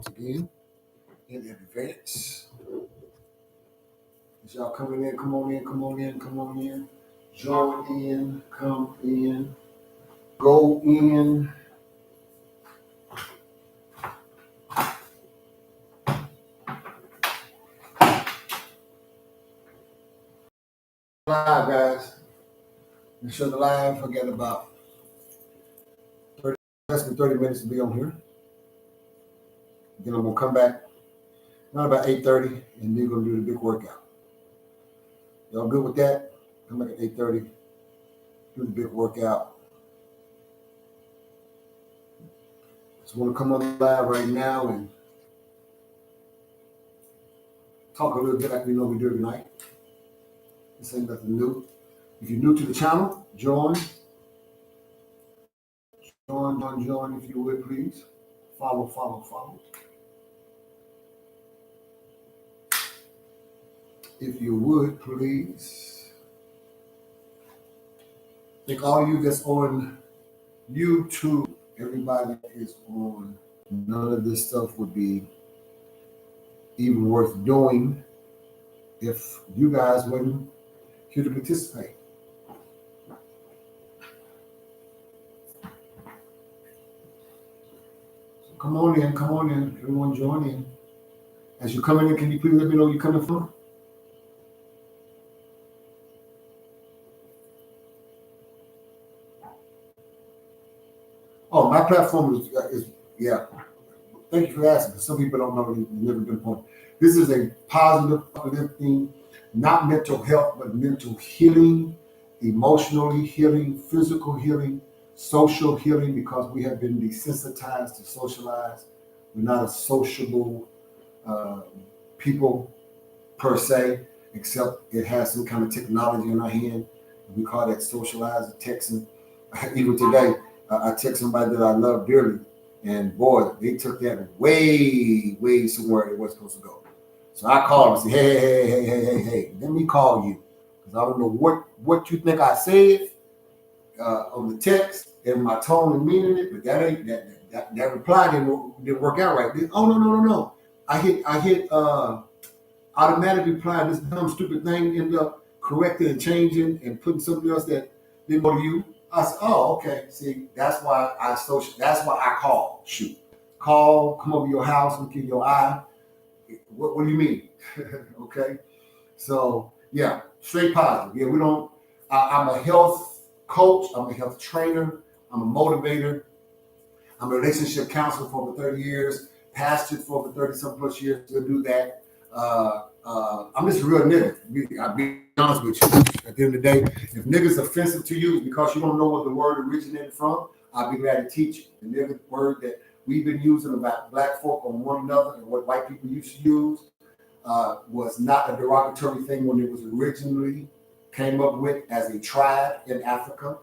once again in advance. As y'all coming in, come on in, come on in, come on in. Join in, come in, go in. Live, guys. Make sure the live, forget about 30, less than 30 minutes to be on here. Then I'm gonna come back, not about 8:30, and we're gonna do the big workout. Y'all good with that? Come back at 8:30, do the big workout. Just want to come on live right now and talk a little bit like we know we do tonight. This ain't nothing new. If you're new to the channel, join if you would, please. Follow. If you would, please. I think all you that's on YouTube, everybody that is on, none of this stuff would be even worth doing if you guys wasn't here to participate. So come on in, everyone join in. As you're coming in, can you please let me know where you're coming from? Oh, my platform is yeah. Thank you for asking. Some people don't know you've never been point. This is a positive, uplifting, not mental health, but mental healing, emotionally healing, physical healing, social healing, because we have been desensitized to socialize. We're not a sociable people per se, except it has some kind of technology in our hand. We call that socialized texting. Even today, I text somebody that I love dearly, and boy, they took that way somewhere it wasn't supposed to go. So I called and said, hey, let me call you, because I don't know what you think I said on the text and my tone and meaning it, but that reply didn't work out right. Oh no. I hit automatic reply. This dumb stupid thing ended up correcting and changing and putting something else that didn't go to you. I said, oh, okay. See, that's why I call. Shoot. Call, come over your house, look in your eye. What do you mean? Okay. So yeah, straight positive. Yeah, I'm a health coach, I'm a health trainer, I'm a motivator, I'm a relationship counselor for over 30 years, pastored for over 30 some plus years to do that. I'm just a real nigga. I'll be honest with you. At the end of the day, if nigga's offensive to you because you don't know what the word originated from, I'll be glad to teach you. The nigga word that we've been using about black folk on one another and what white people used to use was not a derogatory thing when it was originally came up with as a tribe in Africa.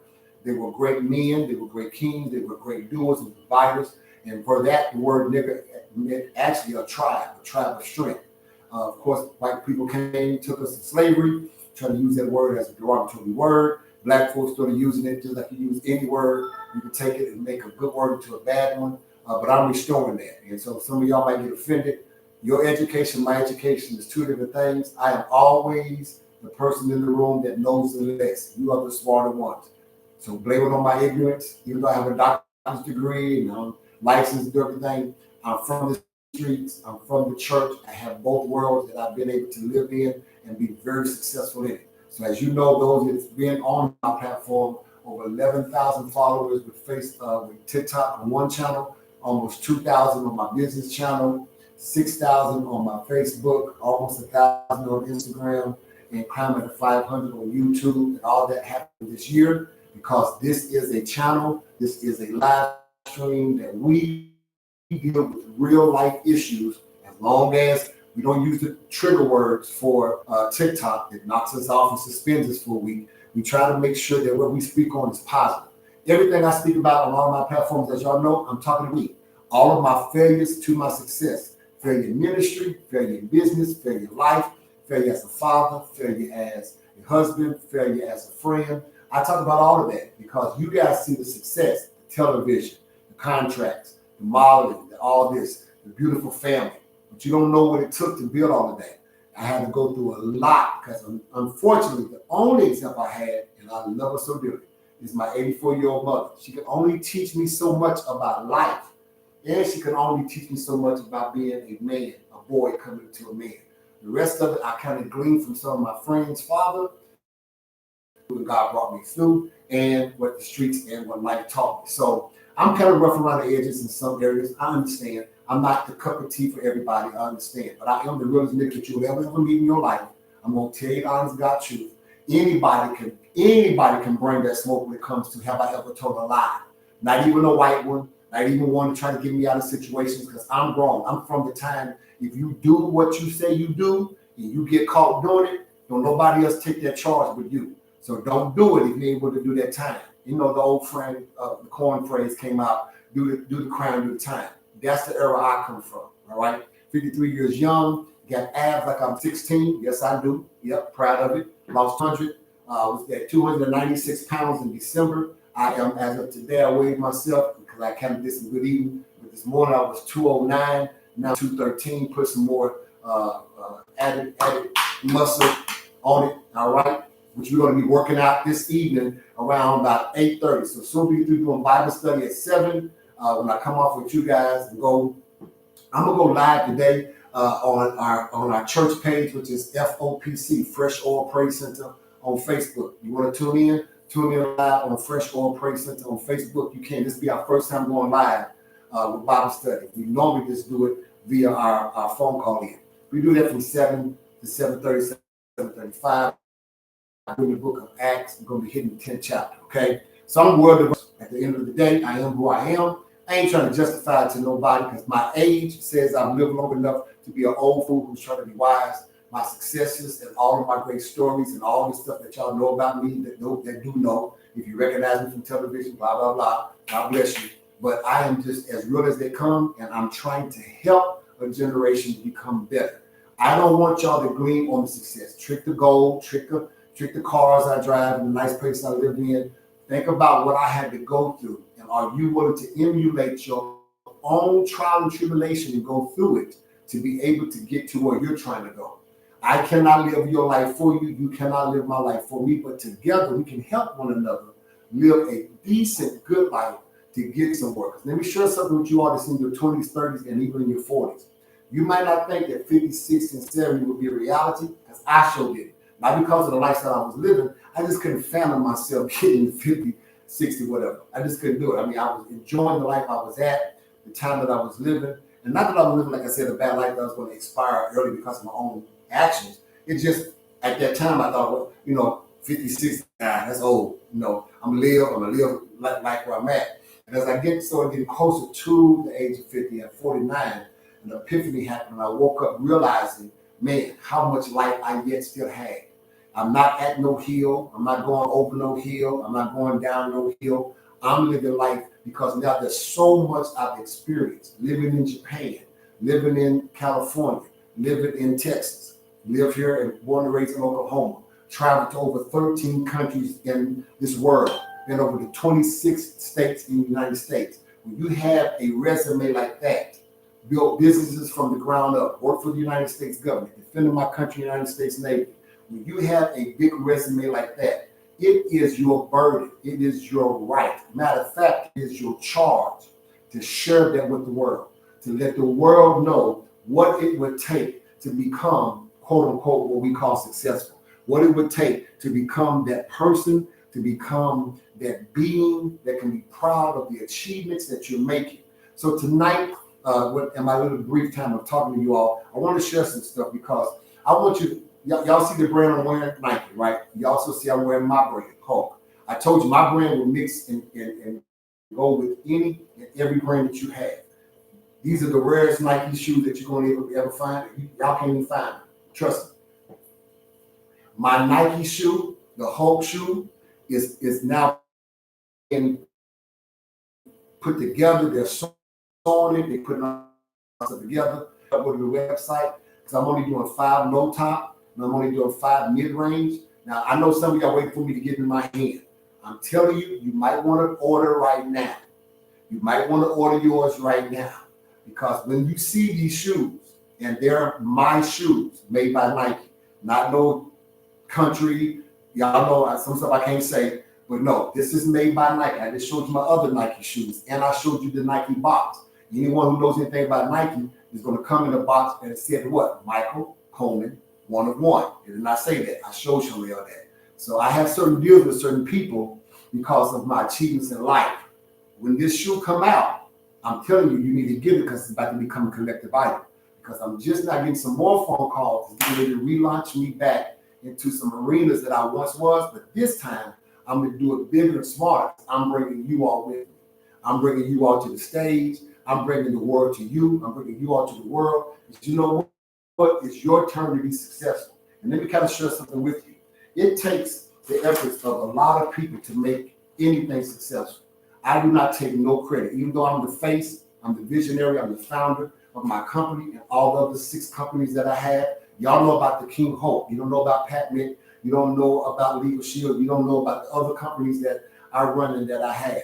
They were great men, they were great kings, they were great doers and providers. And for that, the word nigga meant actually a tribe of strength. Of course, white people came, took us to slavery, trying to use that word as a derogatory word. Black folks started using it just like you use any word. You can take it and make a good word into a bad one. But I'm restoring that. And so some of y'all might get offended. Your education, my education is two different things. I am always the person in the room that knows the less. You are the smarter ones. So blame it on my ignorance. Even though I have a doctor's degree and I'm licensed and everything, I'm from the streets, I'm from the church. I have both worlds that I've been able to live in and be very successful in it. So as you know, those that's been on my platform, over 11,000 followers with TikTok on one channel, almost 2,000 on my business channel, 6,000 on my Facebook, almost 1,000 on Instagram, and climbing to 500 on YouTube. And all that happened this year because this is a channel, this is a live stream that we deal with real life issues. As long as we don't use the trigger words for TikTok, it knocks us off and suspends us for a week. We try to make sure that what we speak on is positive. Everything I speak about on all my platforms, as y'all know, I'm talking to me. All of my failures to my success. Failure in ministry, failure in business, failure in life, failure as a father, failure as a husband, failure as a friend. I talk about all of that because you guys see the success, the television, the contracts, the modeling, all this. the beautiful family. But you don't know what it took to build all of that. I had to go through a lot because unfortunately, the only example I had, and I love her so dearly, is my 84-year-old mother. She could only teach me so much about life. And she could only teach me so much about being a man, a boy coming to a man. The rest of it, I kind of gleaned from some of my friends' father, who God brought me through, and what the streets and what life taught me. So I'm kind of rough around the edges in some areas. I understand. I'm not the cup of tea for everybody. I understand. But I am the realest nigga that you'll ever meet in your life. I'm going to tell you the honest God truth. Anybody can bring that smoke when it comes to have I ever told a lie. Not even a white one. Not even one to try to get me out of situations because I'm grown. I'm from the time if you do what you say you do and you get caught doing it, don't nobody else take that charge but you. So don't do it if you're able to do that time. You know, the old friend, the corn phrase came out, do the crime, do the time. That's the era I come from, all right? 53 years young, got abs like I'm 16. Yes, I do. Yep, proud of it. Lost 100. Was at 296 pounds in December. I am, as of today, I weighed myself because I kind of did some good eating. But this morning I was 209, now 213. Put some more added muscle on it, all right? Which we're going to be working out this evening around about 8:30. So soon be through doing Bible study at 7. When I come off with you guys and go, I'm gonna go live today on our church page, which is FOPC, Fresh Oil Praise Center on Facebook. You want to tune in? Tune in live on Fresh Oil Praise Center on Facebook. You can. This will be our first time going live with Bible study. We normally just do it via our phone call in. We do that from 7 to 7:30, 7:35. I'm in the book of Acts. I'm going to be hitting the 10th chapter, okay? So I'm world at the end of the day. I am who I am. I ain't trying to justify it to nobody because my age says I've lived long enough to be an old fool who's trying to be wise. My successes and all of my great stories and all the stuff that y'all know about me that do know. If you recognize me from television, blah, blah, blah, God bless you. But I am just as real as they come, and I'm trying to help a generation to become better. I don't want y'all to glean on the success. Trick the gold, trick the cars I drive, and the nice place I live in. Think about what I had to go through. And are you willing to emulate your own trial and tribulation and go through it to be able to get to where you're trying to go? I cannot live your life for you. You cannot live my life for me. But together we can help one another live a decent, good life to get somewhere. Let me share something with you all that's in your 20s, 30s, and even in your 40s. You might not think that 50, 60, and 70 would be a reality, because I sure did. Not because of the lifestyle I was living. I just couldn't fathom myself getting 50, 60, whatever. I just couldn't do it. I mean, I was enjoying the life I was at, the time that I was living. And not that I was living, like I said, a bad life that I was going to expire early because of my own actions. It just, at that time, I thought, well, 50, 60, that's old. I'm going to live like where I'm at. And as I started getting closer to the age of 50 at 49, an epiphany happened. And I woke up realizing, man, how much life I yet still had. I'm not at no hill. I'm not going over no hill. I'm not going down no hill. I'm living life because now there's so much I've experienced. Living in Japan, living in California, living in Texas, live here and born and raised in Oklahoma, traveled to over 13 countries in this world, been over to 26 states in the United States. When you have a resume like that, built businesses from the ground up, worked for the United States government, defended my country, United States Navy. When you have a big resume like that, it is your burden. It is your right. Matter of fact, it is your charge to share that with the world, to let the world know what it would take to become, quote unquote, what we call successful, what it would take to become that person, to become that being that can be proud of the achievements that you're making. So tonight, in my little brief time of talking to you all, I want to share some stuff because I want you, y'all see the brand I'm wearing, Nike, right? You also see I'm wearing my brand, Hulk. I told you my brand will mix and go with any and every brand that you have. These are the rarest Nike shoes that you're going to ever find. Y'all can't even find them. Trust me. My Nike shoe, the Hulk shoe, is now being put together. They're sewing it. They put it together. I go to the website because I'm only doing 5 low top and I'm only doing 5 mid range. Now I know some of y'all waiting for me to get in my hand. I'm telling you, you might want to order right now. You might want to order yours right now Because when you see these shoes, and they're my shoes made by Nike, not no country, y'all know some stuff I can't say, but no, this is made by Nike. I just showed you my other Nike shoes, and I showed you the Nike box. Anyone who knows anything about Nike is going to come in the box and it said what? Michael Coleman, 1 of 1. It did not say that. I showed you all that. So I have certain deals with certain people because of my achievements in life. When this shoe come out, I'm telling you, you need to get it because it's about to become a collective item. Because I'm just not getting some more phone calls to get ready to relaunch me back into some arenas that I once was. But this time, I'm going to do it bigger and smarter. I'm bringing you all with me. I'm bringing you all to the stage. I'm bringing the word to you. I'm bringing you all to the world. But you know what? It's your turn to be successful. And let me kind of share something with you. It takes the efforts of a lot of people to make anything successful. I do not take no credit. Even though I'm the face, I'm the visionary, I'm the founder of my company and all the other 6 companies that I have. Y'all know about the King Hope. You don't know about PatMed. You don't know about Legal Shield. You don't know about the other companies that I run and that I have.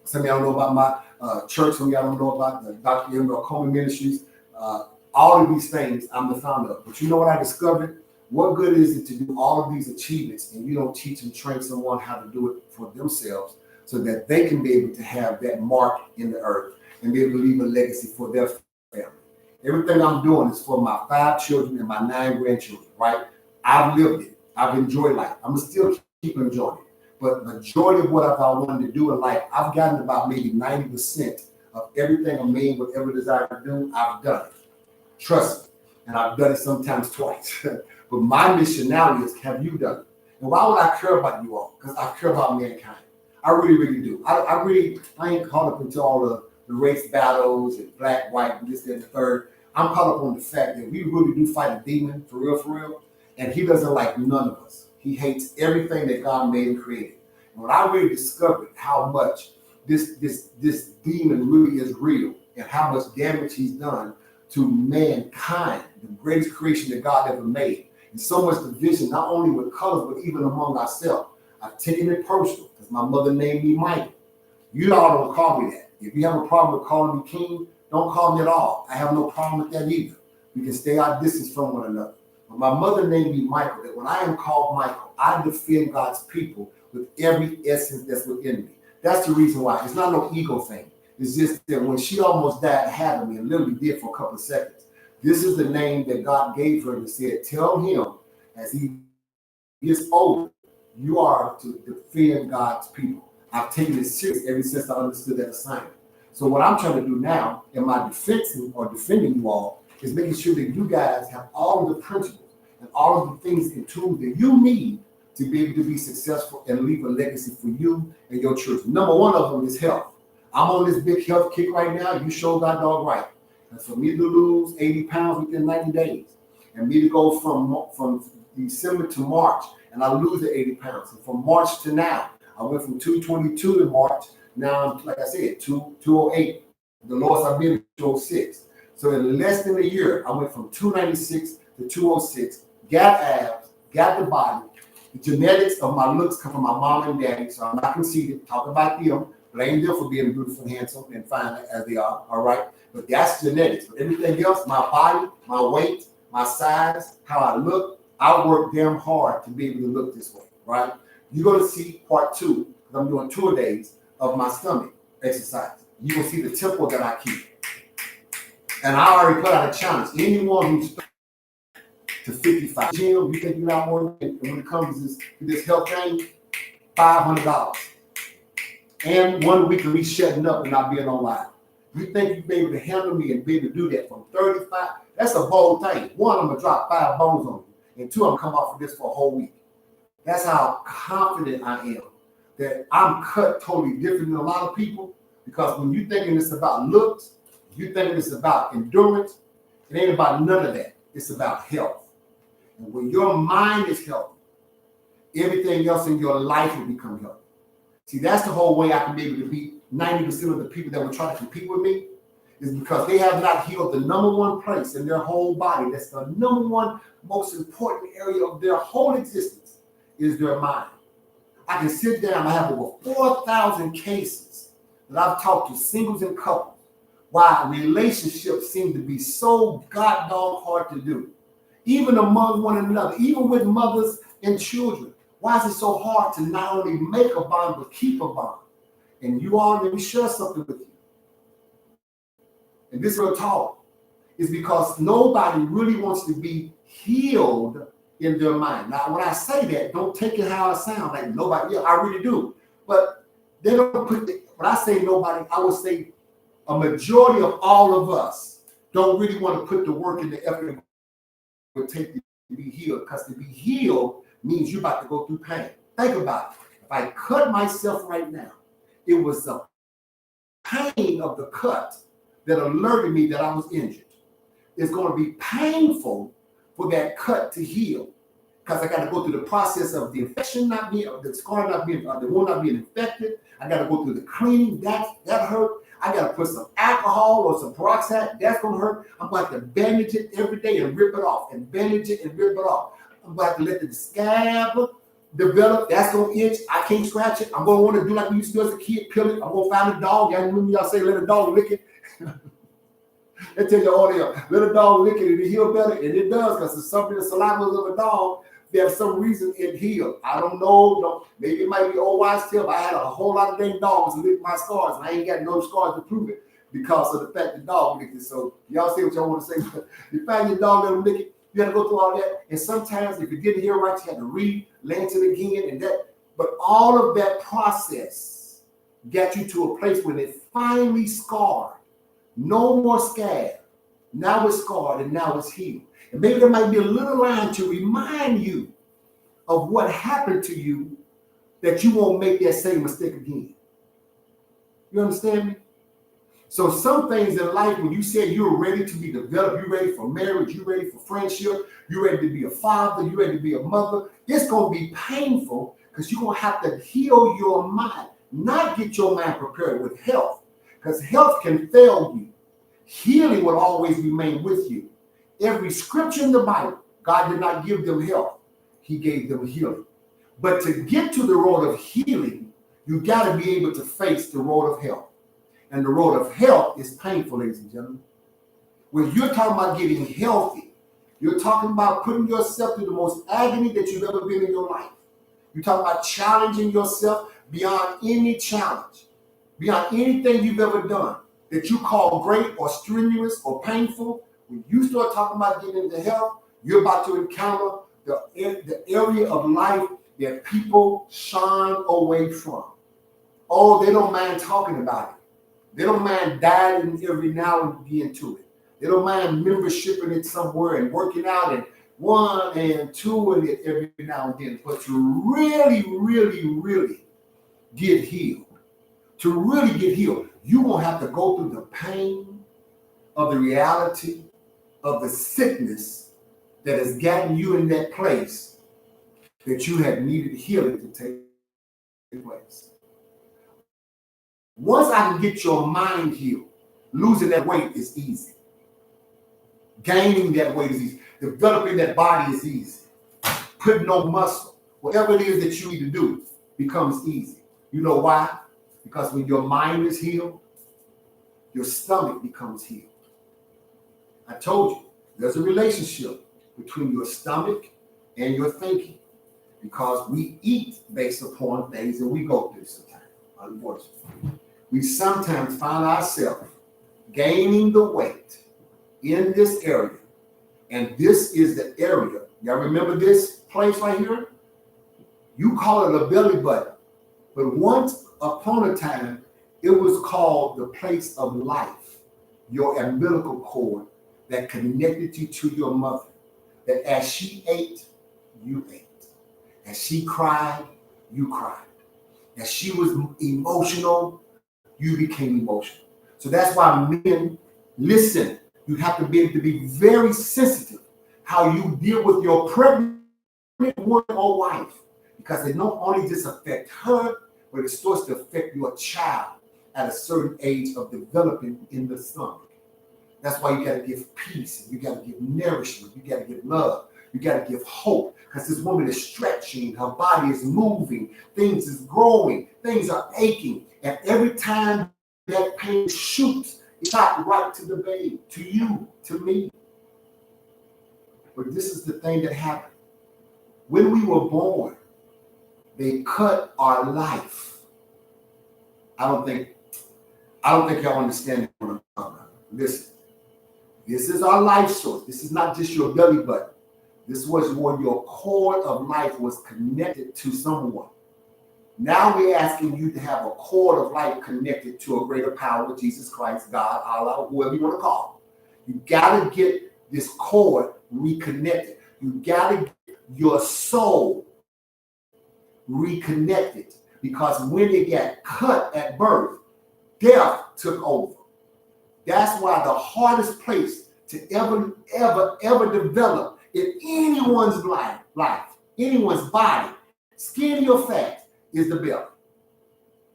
Some of y'all know about my church. Some of y'all don't know about the Dr. Emil Coleman Ministries. All of these things I'm the founder of. But you know what I discovered? What good is it to do all of these achievements and you don't teach and train someone how to do it for themselves so that they can be able to have that mark in the earth and be able to leave a legacy for their family. Everything I'm doing is for my 5 children and my 9 grandchildren, right? I've lived it. I've enjoyed life. I'm still keep enjoying it. But majority of what I've wanted to do in life, I've gotten about maybe 90% of everything I mean, whatever desire to do, I've done it. Trust me. And I've done it sometimes twice. But my mission now is, have you done it? And why would I care about you all? Because I care about mankind. I really, really do. I ain't caught up into all the race battles and black, white, and this, that, and the third. I'm caught up on the fact that we really do fight a demon, for real. And he doesn't like none of us. He hates everything that God made and created. And when I really discovered how much this demon really is real and how much damage he's done to mankind, the greatest creation that God ever made, and so much division, not only with colors, but even among ourselves. I've taken it personal because my mother named me Michael. You all don't call me that. If you have a problem with calling me King, don't call me at all. I have no problem with that either. We can stay our distance from one another. But my mother named me Michael, that when I am called Michael, I defend God's people with every essence that's within me. That's the reason why. It's not no ego thing. It's just that when she almost died having me, and literally did for a couple of seconds, this is the name that God gave her and said, tell him as he gets older, you are to defend God's people. I've taken it serious ever since I understood that assignment. So what I'm trying to do now in my defending you all is making sure that you guys have all of the principles and all of the things and tools that you need to be able to be successful and leave a legacy for you and your children. Number 1 of them is health. I'm on this big health kick right now. You sure got dog right. And for me to lose 80 pounds within 90 days and me to go from December to March and I lose the 80 pounds. And from March to now, I went from 222 in March. Now, like I said, 208. The lowest I've been is 206. So in less than a year, I went from 296 to 206. Got abs, got the body. The genetics of my looks come from my mom and daddy, so I'm not conceited. Talk about them. Blame them for being beautiful, handsome, and fine as they are, all right? But that's genetics. But everything else, my body, my weight, my size, how I look, I work damn hard to be able to look this way, right? You're going to see part 2, because I'm doing 2 days of my stomach exercise. You're going to see the tempo that I keep. And I already put out a challenge. Anyone who's to 55, Jim, you think you're not more than, when it comes to this health thing, $500. And 1 week of me shutting up and not being online. You think you'll be able to handle me and be able to do that from 35? That's a bold thing. 1, I'm going to drop 5 bones on you. And 2, I'm going to come off of this for a whole week. That's how confident I am that I'm cut totally different than a lot of people. Because when you're thinking it's about looks, you're thinking it's about endurance, it ain't about none of that. It's about health. And when your mind is healthy, everything else in your life will become healthy. See, that's the whole way I can be able to beat 90% of the people that would try to compete with me, is because they have not healed the number 1 place in their whole body. That's the number 1 most important area of their whole existence, is their mind. I can sit down, I have over 4,000 cases that I've talked to singles and couples why relationships seem to be so goddamn hard to do, even among one another, even with mothers and children. Why is it so hard to not only make a bond, but keep a bond? And you all, let me share something with you. And this real talk is because nobody really wants to be healed in their mind. Now, when I say that, don't take it how it sounds. Like nobody, yeah, I really do. But they don't put it, when I say nobody, I would say a majority of all of us don't really want to put the work and the effort it would take to be healed. Because to be healed means you're about to go through pain. Think about it. If I cut myself right now, it was the pain of the cut that alerted me that I was injured. It's going to be painful for that cut to heal, because I got to go through the process of the infection not being, the scar not being, the wound not being infected. I got to go through the cleaning. That hurt. I got to put some alcohol or some peroxide. That's going to hurt. I'm going to have to bandage it every day and rip it off, and bandage it and rip it off. I'm going to have to let the scab develop. That's going to itch. I can't scratch it. I'm going to want to do like we used to do as a kid, peel it. I'm going to find a dog. Y'all remember y'all say let a dog lick it? They tell you all there, let a dog lick it and it heal better, and it does, because it's something the saliva of a dog. There's some reason it healed. I don't know. Maybe it might be old wise tale. I had a whole lot of dang dogs lick my scars, and I ain't got no scars to prove it because of the fact the dog licked it. So y'all say what y'all want to say. You find your dog, let them lick it. You got to go through all that. And sometimes if you didn't hear right, you had to re-lance it again, and that. But all of that process got you to a place when it finally scarred. No more scab. Now it's scarred and now it's healed. And maybe there might be a little line to remind you of what happened to you, that you won't make that same mistake again. You understand me? So some things in life, when you say you're ready to be developed, you're ready for marriage, you're ready for friendship, you're ready to be a father, you're ready to be a mother, it's going to be painful, because you're going to have to heal your mind, not get your mind prepared with health. Because health can fail you. Healing will always remain with you. Every scripture in the Bible, God did not give them health. He gave them healing. But to get to the road of healing, you got to be able to face the road of health. And the road of health is painful, ladies and gentlemen. When you're talking about getting healthy, you're talking about putting yourself through the most agony that you've ever been in your life. You're talking about challenging yourself beyond any challenge. Beyond anything you've ever done that you call great or strenuous or painful. When you start talking about getting into health, you're about to encounter the area of life that people shine away from. Oh, they don't mind talking about it. They don't mind diving every now and again to it. They don't mind membership in it somewhere and working out and 1 and 2 in it every now and then. But to really, really, really get healed, to really get healed, you're going to have to go through the pain of the reality of the sickness that has gotten you in that place that you have needed healing to take place. Once I can get your mind healed, losing that weight is easy. Gaining that weight is easy. Developing that body is easy. Putting on muscle, whatever it is that you need to do, becomes easy. You know why? Because when your mind is healed, your stomach becomes healed. I told you, there's a relationship between your stomach and your thinking, because we eat based upon things that we go through sometimes, unfortunately. We sometimes find ourselves gaining the weight in this area, and this is the area. Y'all remember this place right here? You call it a belly button, but once upon a time, it was called the place of life, your umbilical cord that connected you to your mother. That as she ate, you ate. As she cried, you cried. As she was emotional, you became emotional. So that's why men, listen, you have to be able to be very sensitive how you deal with your pregnant woman or wife, because it not only just affect her, but it starts to affect your child at a certain age of developing in the stomach. That's why you got to give peace, you got to give nourishment, you got to give love, you got to give hope, because this woman is stretching, her body is moving, things is growing, things are aching, and every time that pain shoots It's not right to the babe, to you, to me. But this is the thing that happened. When we were born, they cut our life. I don't think y'all understand what I'm talking about. Listen, this is our life source. This is not just your belly button. This was where your cord of life was connected to someone. Now we're asking you to have a cord of life connected to a greater power, Jesus Christ, God, Allah, whoever you want to call. You got to get this cord reconnected. You got to get your soul reconnected, because when it got cut at birth, death took over. That's why the hardest place to ever develop in anyone's life, anyone's body, skin or fat, is the belly.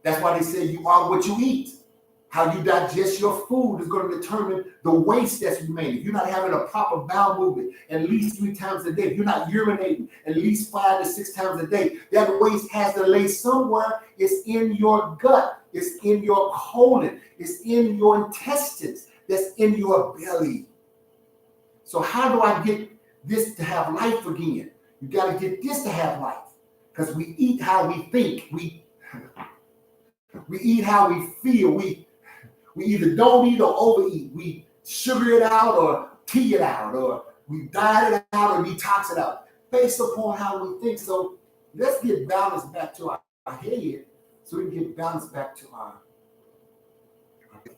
That's why they say you are what you eat. How you digest your food is going to determine the waste that's remaining. If you're not having a proper bowel movement at least 3 times a day, if you're not urinating at least 5 to 6 times a day, that waste has to lay somewhere. It's in your gut. It's in your colon. It's in your intestines. That's in your belly. So how do I get this to have life again? You got to get this to have life, because we eat how we think. We eat how we feel. We either don't eat or overeat. We sugar it out or tea it out, or we diet it out or detox it out, based upon how we think. So let's get balance back to our head, so we can get balance back to our head.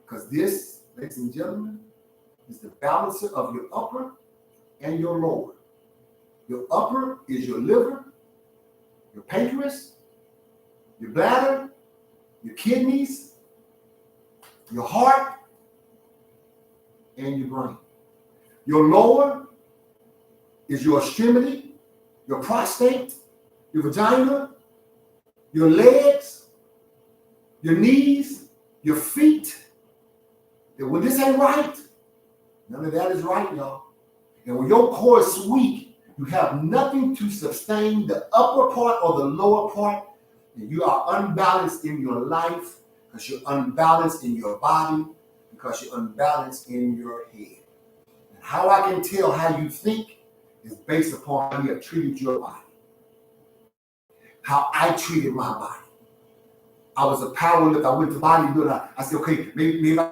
Because this, ladies and gentlemen, is the balancer of your upper and your lower. Your upper is your liver, your pancreas, your bladder, your kidneys, your heart, and your brain. Your lower is your extremity, your prostate, your vagina, your legs, your knees, your feet. And when this ain't right, none of that is right, y'all. And when your core is weak, you have nothing to sustain the upper part or the lower part, and you are unbalanced in your life, because you're unbalanced in your body, because you're unbalanced in your head. And how I can tell how you think is based upon how you have treated your body. How I treated my body. I was a power lifter. I went to bodybuilding. I said, okay, maybe I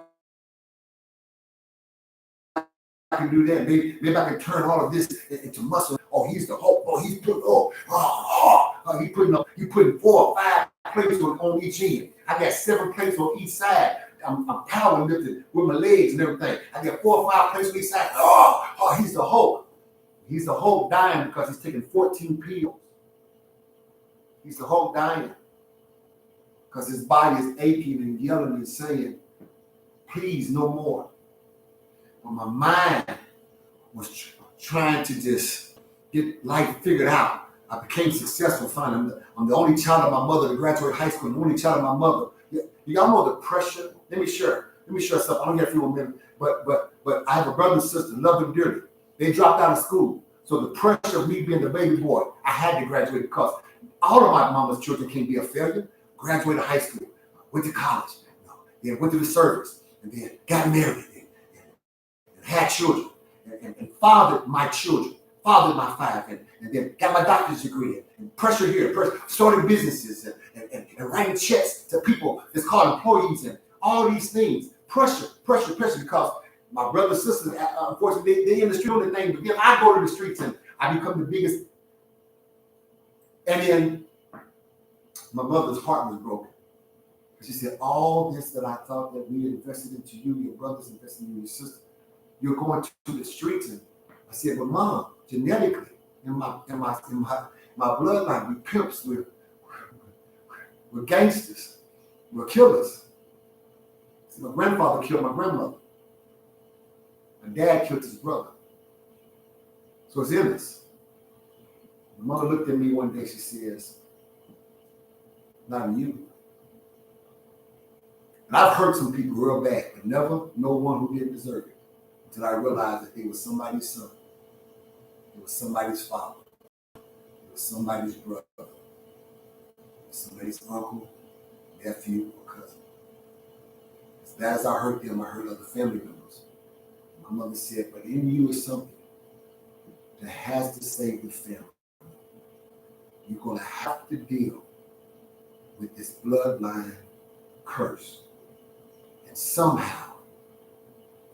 can do that. Maybe I can turn all of this into muscle. Oh, he's the Hulk. Oh, he's putting he putting 4 or 5 plates on each end. I got 7 plates on each side. I'm power lifting with my legs and everything. I got 4 or 5 plates on each side. Oh, he's the Hulk. He's the Hulk dying because he's taking 14 pills. He's the Hulk dying because his body is aching and yelling and saying, please, no more. But my mind was trying to just get life figured out. I became successful finally. I'm the only child of my mother to graduate high school. I'm the only child of my mother. Y'all know the pressure. Let me share something. I don't get a few more minutes. But I have a brother and sister, love them dearly. They dropped out of school. So the pressure of me being the baby boy, I had to graduate, because all of my mama's children can't be a failure. Graduated high school, went to college, then went to the service, and then got married and had children and fathered my children, fathered my 5, and then got my doctor's degree, and pressure here, starting businesses and writing checks to people that's called employees, and all these things. Pressure, because my brothers and sisters, unfortunately, they in the street on the thing, but then I go to the streets and I become the biggest. And then my mother's heart was broken. She said, all this that I thought that we invested into you, your brothers invested in you, your sister, you're going to the streets. And I said, but Mom, genetically, in my bloodline, we pimps, we're gangsters, we're killers. So my grandfather killed my grandmother. My dad killed his brother. So it's in us. My mother looked at me one day, she says, not in you. And I've hurt some people real bad, but never no one who didn't deserve it, until I realized that they was somebody's son. It was somebody's father. It was somebody's brother. It was somebody's uncle, nephew, or cousin. It's As I hurt them, I hurt other family members. My mother said, but in you is something that has to save the family. You're going to have to deal with this bloodline curse and somehow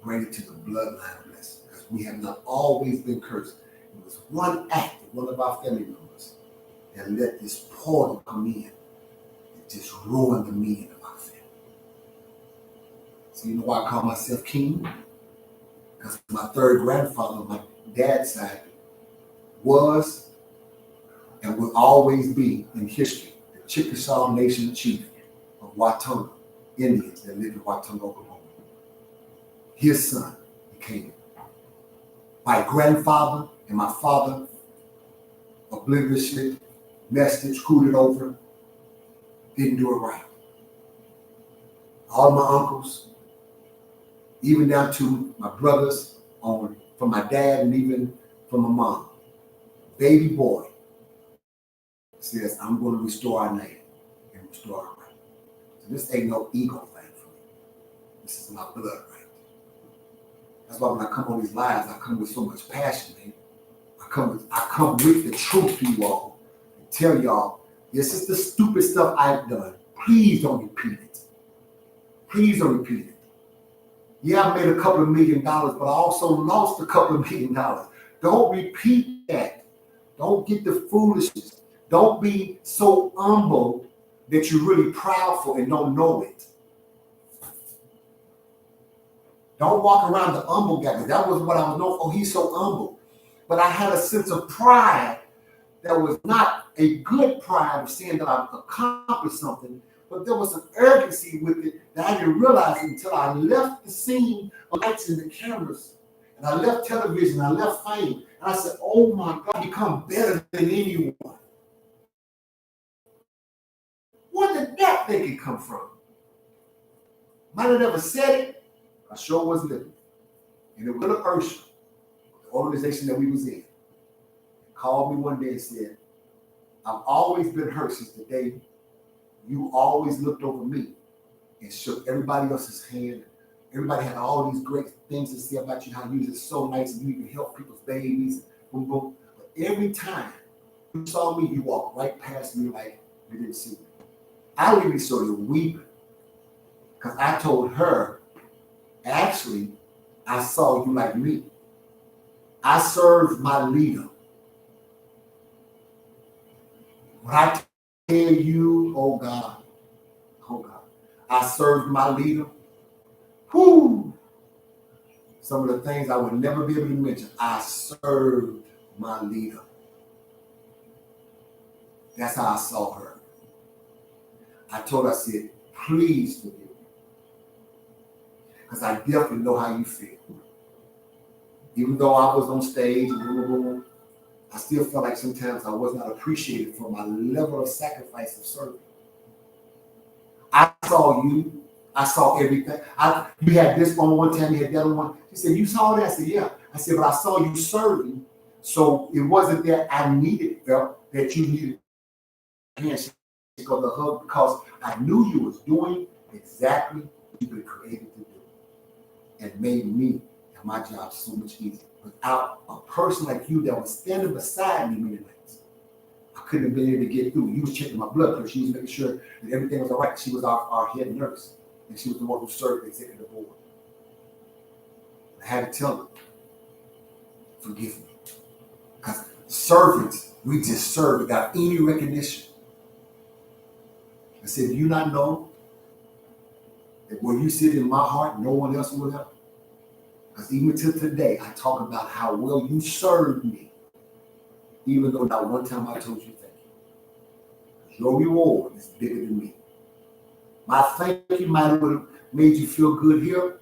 bring it to the bloodline blessing, because we have not always been cursed. It was one act of one of our family members that let this portal come in and just ruin the meaning of our family. So you know why I call myself king? Because my third grandfather on my dad's side was and will always be in history the Chickasaw Nation chief of Watonga Indians that lived in Watonga, Oklahoma. His son became it. My grandfather and my father obliviously messed it, screwed it over, didn't do it right. All my uncles, even down to my brothers from my dad and even from my mom, baby boy says, I'm going to restore our name and restore our right. So this ain't no ego thing for me. This is my blood right. That's why when I come on these lives, I come with so much passion, man. I come with the truth to you all and tell y'all, this is the stupid stuff I've done. Please don't repeat it. Please don't repeat it. Yeah, I made a couple of $1 million, but I also lost a couple of $1 million. Don't repeat that. Don't get the foolishness. Don't be so humble that you're really proudful and don't know it. Don't walk around the humble guy, because that was what I was known for. He's so humble. But I had a sense of pride that was not a good pride of saying that I've accomplished something, but there was an urgency with it that I didn't realize until I left the scene of lights and the cameras, and I left television, I left fame, and I said, oh my God, I become better than anyone. Where did that thinking come from? Might have never said it, I sure was living. And it was Little Ursula, the organization that we was in, called me one day and said, I've always been hurt since the day you always looked over me and shook everybody else's hand. Everybody had all these great things to say about you, how you were so nice and you even help people's babies. Boom, boom. But every time you saw me, you walked right past me like you didn't see me. I literally started weeping because I told her, actually, I saw you like me. I served my leader. When I tell you, oh God, I served my leader. Whoo! Some of the things I would never be able to mention. I served my leader. That's how I saw her. I told her, I said, please forgive me. Because I definitely know how you feel. Even though I was on stage and I still felt like sometimes I was not appreciated for my level of sacrifice of serving. I saw you. I saw everything. You had this on one time, you had that on one. She said, you saw that? I said, yeah. I said, but I saw you serving. So it wasn't that I needed, felt that you needed a handshake or the hug, because I knew you was doing exactly what you were created to do. And made me and my job so much easier. Without a person like you that was standing beside me many nights, I couldn't have been able to get through. You was checking my blood pressure. She was making sure that everything was all right. She was our head nurse, and she was the one who served the executive board. I had to tell her, forgive me. Because servants, we just serve without any recognition. I said, do you not know that where you sit in my heart, no one else will have? Because even to today, I talk about how well you served me, even though not one time I told you thank you. Your reward is bigger than me. My thank you might have made you feel good here,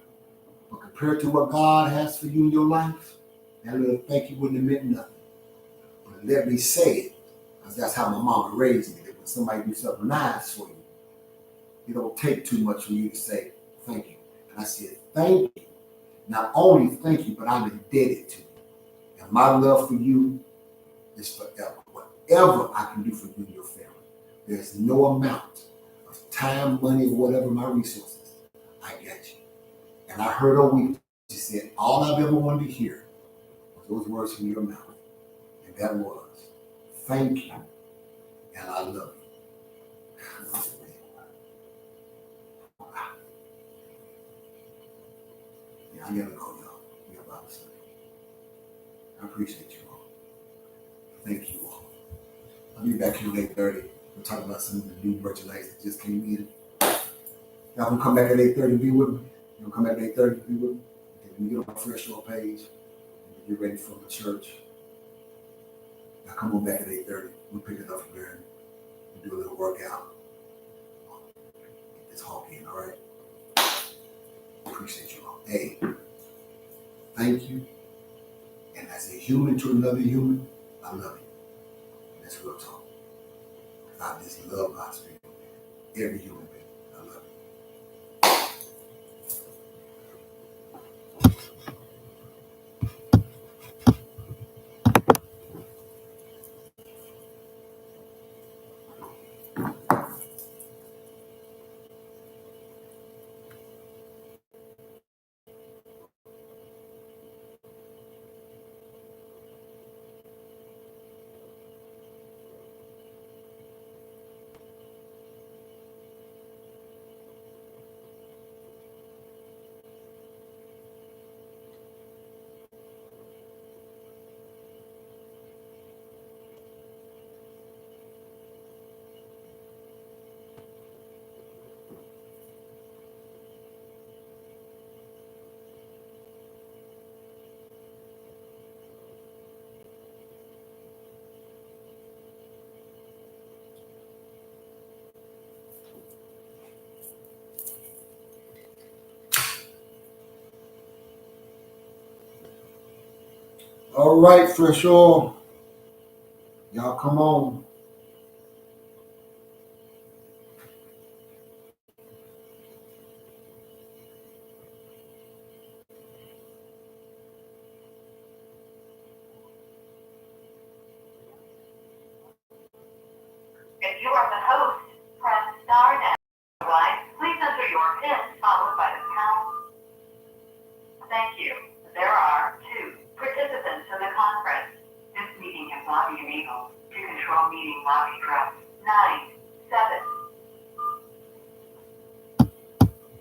but compared to what God has for you in your life, that little thank you wouldn't have meant nothing. But let me say it, because that's how my mama raised me. That when somebody do something nice for you, it don't take too much for you to say thank you. And I said, thank you. Not only thank you, but I'm indebted to you. And my love for you is forever. Whatever I can do for you and your family, there's no amount of time, money, or whatever my resources I got you. And I heard her weep. She said, all I've ever wanted to hear was those words from your mouth. And that was, thank you, and I love you. Yeah, I never go, y'all. We have Bible study. I appreciate you all. Thank you all. I'll be back here at 8:30. We'll talk about some of the new merchandise that just came in. Y'all can come back at 8:30 be with me. You'll come back at 8:30 be with me. And we get on the Fresh Oil page. And get ready for the church. Now come on back at 8:30. We'll pick it up from there and do a little workout. Get this hawk in, all right? Appreciate you all. Hey, thank you. And as a human to another human, I love you. And that's real talk. I just love God's people. Every human being. I love you. All right, Fresh Oil. Y'all come on. If you are the host, press star now. Otherwise, please enter your PIN followed by the pound. Thank you. There are 2 participants in the conference. This meeting has lobby enabled. To control meeting lobby, press 9.